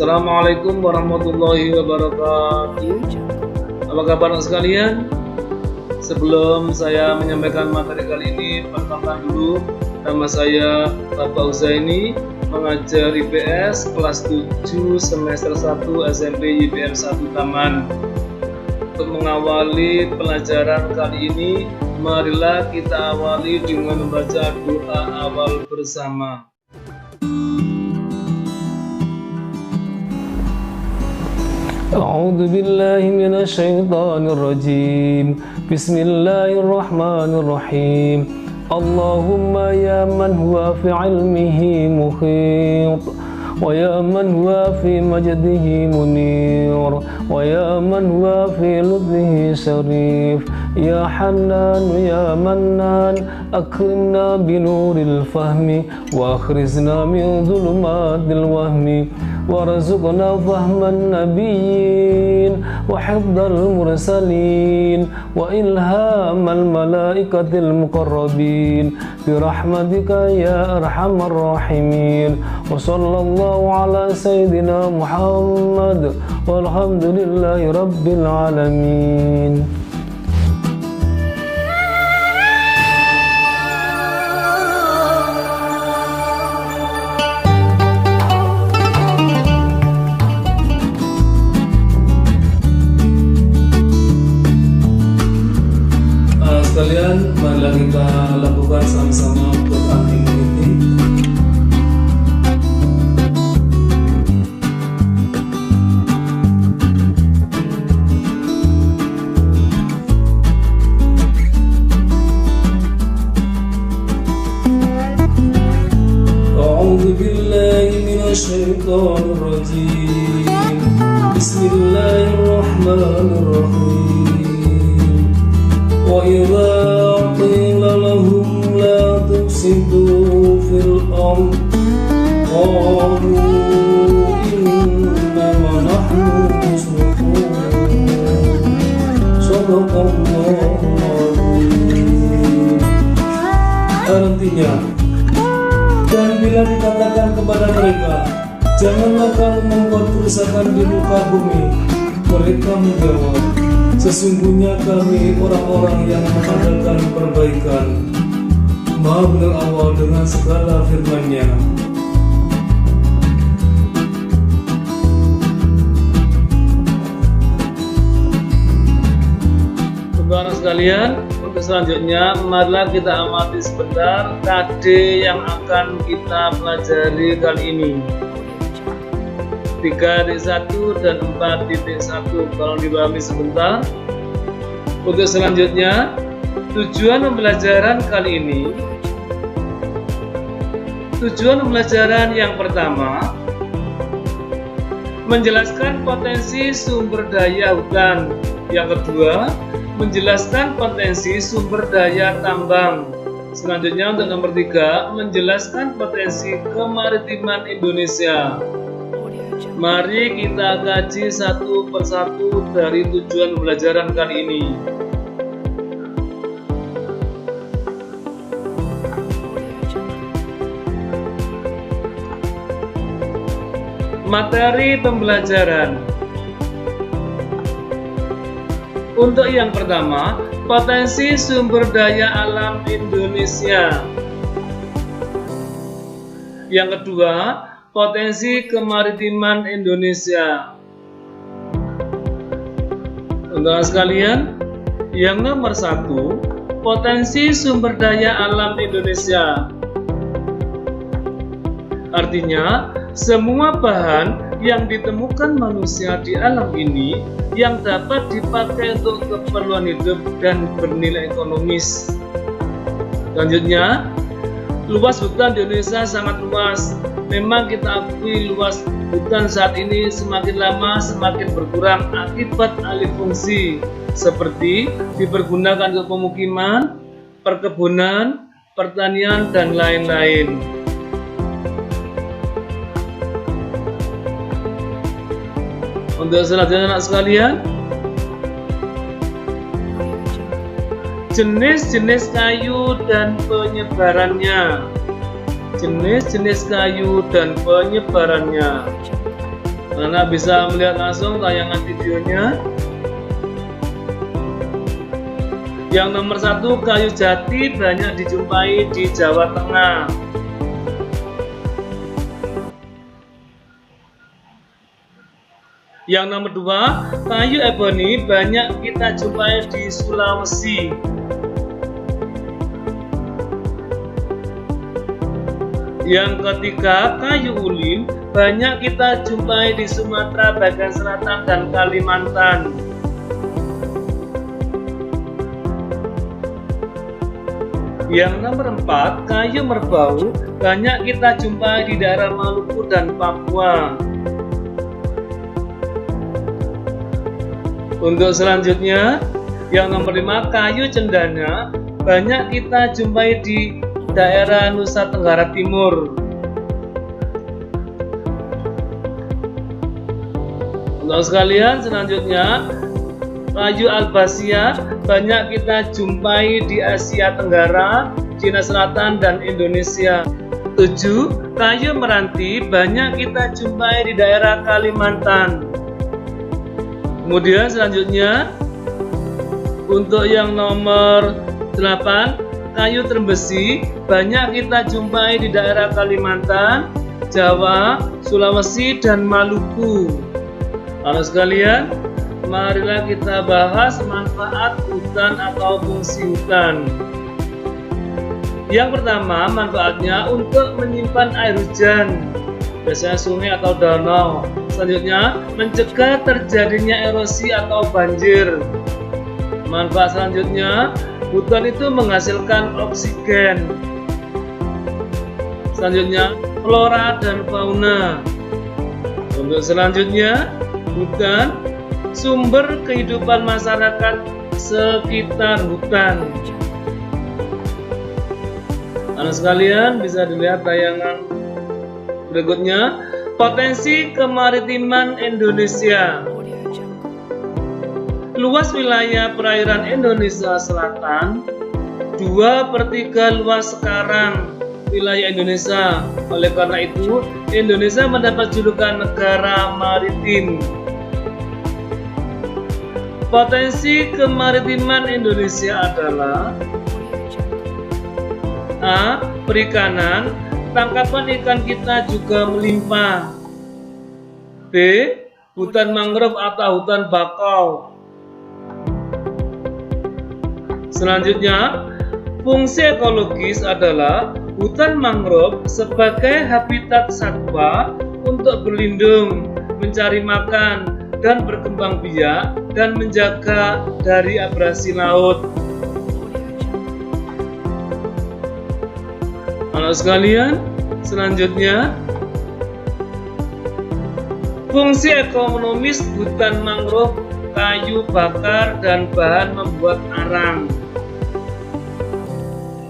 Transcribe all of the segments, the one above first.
Assalamualaikum warahmatullahi wabarakatuh. Apa kabar sekalian? Sebelum saya menyampaikan materi kali ini, perkenalkan dulu, nama saya Bapak Uzaini, mengajar IPS kelas 7 semester 1 SMP YPM 1 Taman. Untuk mengawali pelajaran kali ini, marilah kita awali dengan membaca doa awal bersama. أعوذ بالله من الشيطان الرجيم بسم الله الرحمن الرحيم اللهم يا من هو في علمه محيط ويا من هو في مجده منير ويا من هو في لطفه شريف يا حنان يا منان أكرمنا بنور الفهم وأخرجنا من ظلمات الوهم وارزقنا فهم النبيين وحفظ المرسلين وإلهام الملائكة المقربين برحمتك يا أرحم الراحمين وصلى الله على سيدنا محمد والحمد لله رب العالمين. Sekalian, marilah kita lakukan sama-sama Quran Immunity. A'udzu billahi minasyaitonir rajim. Bismillahirrahmanirrahim. وَإِذَا قِيلَ لَهُمْ لَا تُفْسِدُوا فِي الْأَرْضِ قَالُوا إِنَّمَا نَحْنُ مُصْلِحُونَ. Shadaqallahul Azim. Artinya, dan bila dikatakan kepada mereka, janganlah kamu membuat kerusakan di muka bumi, mereka menjawab, sesungguhnya kami orang-orang yang mengadakan perbaikan. Maha benar Allah dengan segala firman-Nya. Saudara sekalian, untuk selanjutnya marilah kita amati sebentar KD yang akan kita pelajari kali ini. 3.1 dan 4.1 tolong dipahami sebentar. Untuk selanjutnya, tujuan pembelajaran kali ini, tujuan pembelajaran yang pertama, menjelaskan potensi sumber daya hutan. Yang kedua, menjelaskan potensi sumber daya tambang. Selanjutnya untuk nomor 3, menjelaskan potensi kemaritiman Indonesia. Mari kita kaji satu persatu dari tujuan pembelajaran kali ini. Materi pembelajaran. Untuk yang pertama, potensi sumber daya alam Indonesia. Yang kedua, potensi kemaritiman Indonesia. Untuk sekalian, yang nomor 1, potensi sumber daya alam Indonesia. Artinya, semua bahan yang ditemukan manusia di alam ini yang dapat dipakai untuk keperluan hidup dan bernilai ekonomis. Selanjutnya, luas hutan di Indonesia sangat luas. Memang kita akui luas hutan saat ini semakin lama semakin berkurang akibat alih fungsi seperti dipergunakan untuk pemukiman, perkebunan, pertanian, dan lain-lain. Untuk selanjutnya anak sekalian, jenis-jenis kayu dan penyebarannya. Jenis-jenis kayu dan penyebarannya. Anda bisa melihat langsung tayangan videonya. Yang nomor 1, kayu jati banyak dijumpai di Jawa Tengah. Yang nomor 2, kayu eboni banyak kita jumpai di Sulawesi. Yang ketiga, kayu ulin banyak kita jumpai di Sumatera bagian selatan dan Kalimantan. Yang nomor 4, kayu merbau banyak kita jumpai di daerah Maluku dan Papua. Untuk selanjutnya, yang nomor 5, kayu cendana banyak kita jumpai di daerah Nusa Tenggara Timur. Untuk sekalian, selanjutnya kayu albasia banyak kita jumpai di Asia Tenggara, Cina Selatan, dan Indonesia. 7. Kayu meranti banyak kita jumpai di daerah Kalimantan. Kemudian selanjutnya, untuk yang nomor 8, kayu trembesi banyak kita jumpai di daerah Kalimantan, Jawa, Sulawesi, dan Maluku. Lalu sekalian, marilah kita bahas manfaat hutan atau fungsi hutan. Yang pertama, manfaatnya untuk menyimpan air hujan, biasanya sungai atau danau. Selanjutnya, mencegah terjadinya erosi atau banjir. Manfaat selanjutnya, hutan itu menghasilkan oksigen. Selanjutnya, flora dan fauna. Untuk selanjutnya, hutan sumber kehidupan masyarakat sekitar hutan. Anak sekalian, bisa dilihat tayangan berikutnya. Potensi kemaritiman Indonesia. Luas wilayah perairan Indonesia Selatan 2/3 luas sekarang wilayah Indonesia. Oleh karena itu, Indonesia mendapat julukan negara maritim. Potensi kemaritiman Indonesia adalah: A. Perikanan, tangkapan ikan kita juga melimpah. B. Hutan mangrove atau hutan bakau. Selanjutnya, fungsi ekologis adalah hutan mangrove sebagai habitat satwa untuk berlindung, mencari makan, dan berkembang biak, dan menjaga dari abrasi laut. Anak sekalian, selanjutnya, fungsi ekonomis hutan mangrove, kayu bakar, dan bahan membuat arang.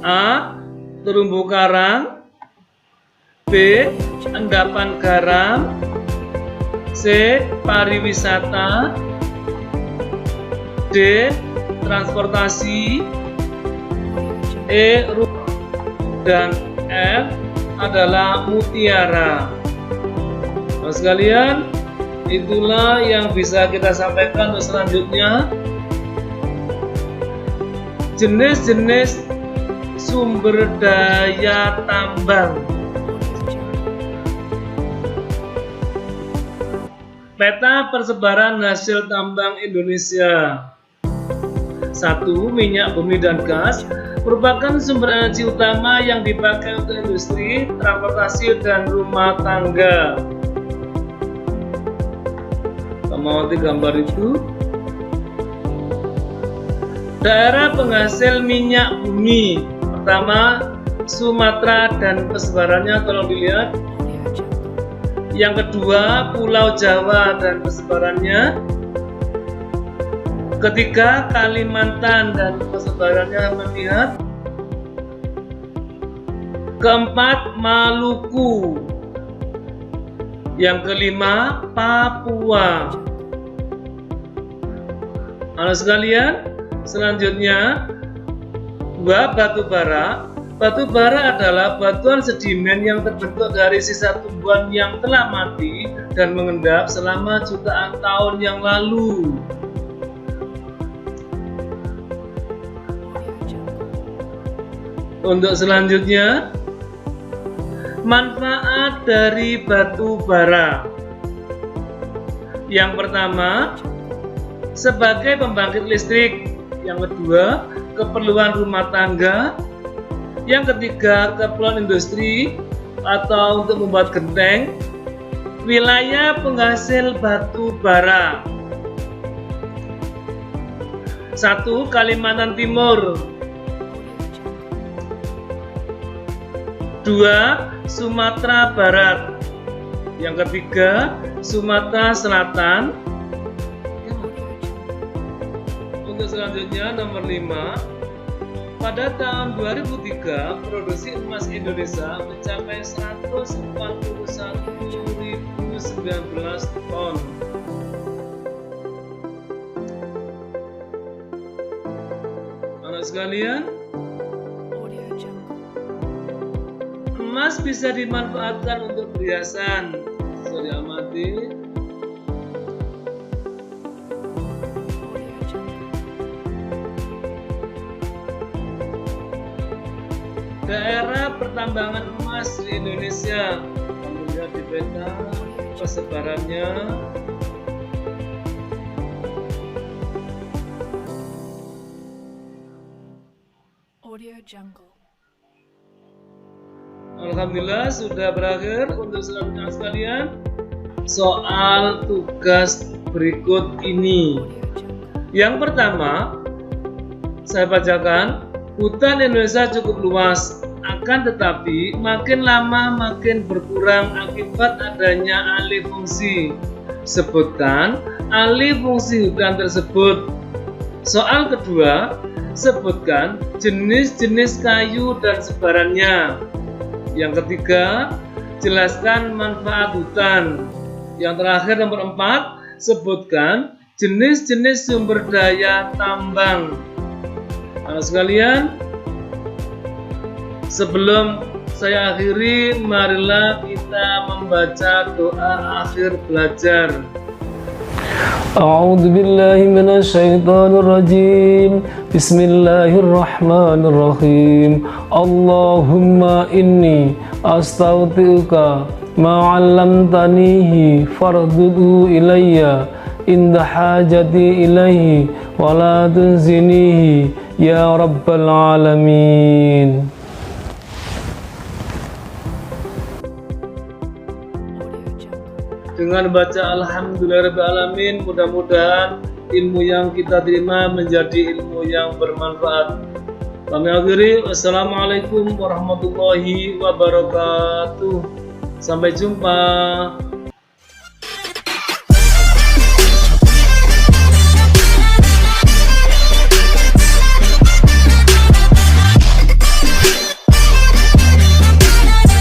A. Terumbu karang. B. Endapan garam. C. Pariwisata. D. Transportasi. E. Dan F adalah mutiara. Nah, sekalian, itulah yang bisa kita sampaikan. Untuk selanjutnya, jenis-jenis sumber daya tambang. Peta persebaran hasil tambang Indonesia. 1. Minyak bumi dan gas merupakan sumber energi utama yang dipakai untuk industri, transportasi, dan rumah tangga. Amati gambar itu. Daerah penghasil minyak bumi. Pertama, Sumatera dan persebarannya tolong dilihat. Yang kedua, Pulau Jawa dan persebarannya. Ketiga, Kalimantan dan persebarannya melihat. Keempat, Maluku. Yang kelima, Papua. Anak sekalian, selanjutnya, 2. Batu bara Batu bara adalah batuan sedimen yang terbentuk dari sisa tumbuhan yang telah mati dan mengendap selama jutaan tahun yang lalu. Untuk selanjutnya, manfaat dari batu bara. Yang pertama, sebagai pembangkit listrik. Yang kedua, keperluan rumah tangga. Yang ketiga, keperluan industri atau untuk membuat genteng. Wilayah penghasil batu bara. 1. Kalimantan Timur. 2. Sumatera Barat. Yang ketiga, Sumatera Selatan. Untuk selanjutnya nomor 5. Pada tahun 2003, produksi emas Indonesia mencapai 141.019 ton. Anak sekalian, emas bisa dimanfaatkan untuk perhiasan. Bisa diamati. Daerah pertambangan emas di Indonesia, kita lihat di peta persebarannya. Audio Jungle. Alhamdulillah sudah berakhir. Untuk selanjutnya sekalian, soal tugas berikut ini. Yang pertama, saya bacakan. Hutan Indonesia cukup luas, akan tetapi makin lama makin berkurang akibat adanya alih fungsi. Sebutkan alih fungsi hutan tersebut. Soal kedua, sebutkan jenis-jenis kayu dan sebarannya. Yang ketiga, jelaskan manfaat hutan. Yang terakhir nomor 4, sebutkan jenis-jenis sumber daya tambang. Anak sekalian, sebelum saya akhiri, marilah kita membaca doa akhir belajar. A'udzu billahi minasyaitonir rajim. Bismillahirrahmanirrahim. Allahumma inni astaghfiruka ma 'allamtanihi fardudu ilayya inda hajati ilaihi wa la tunzinihi ya rabbal alamin. Dengan baca Alhamdulillahirrahmanirrahim, mudah-mudahan ilmu yang kita terima menjadi ilmu yang bermanfaat. Kami akhiri, wassalamualaikum warahmatullahi wabarakatuh. Sampai jumpa.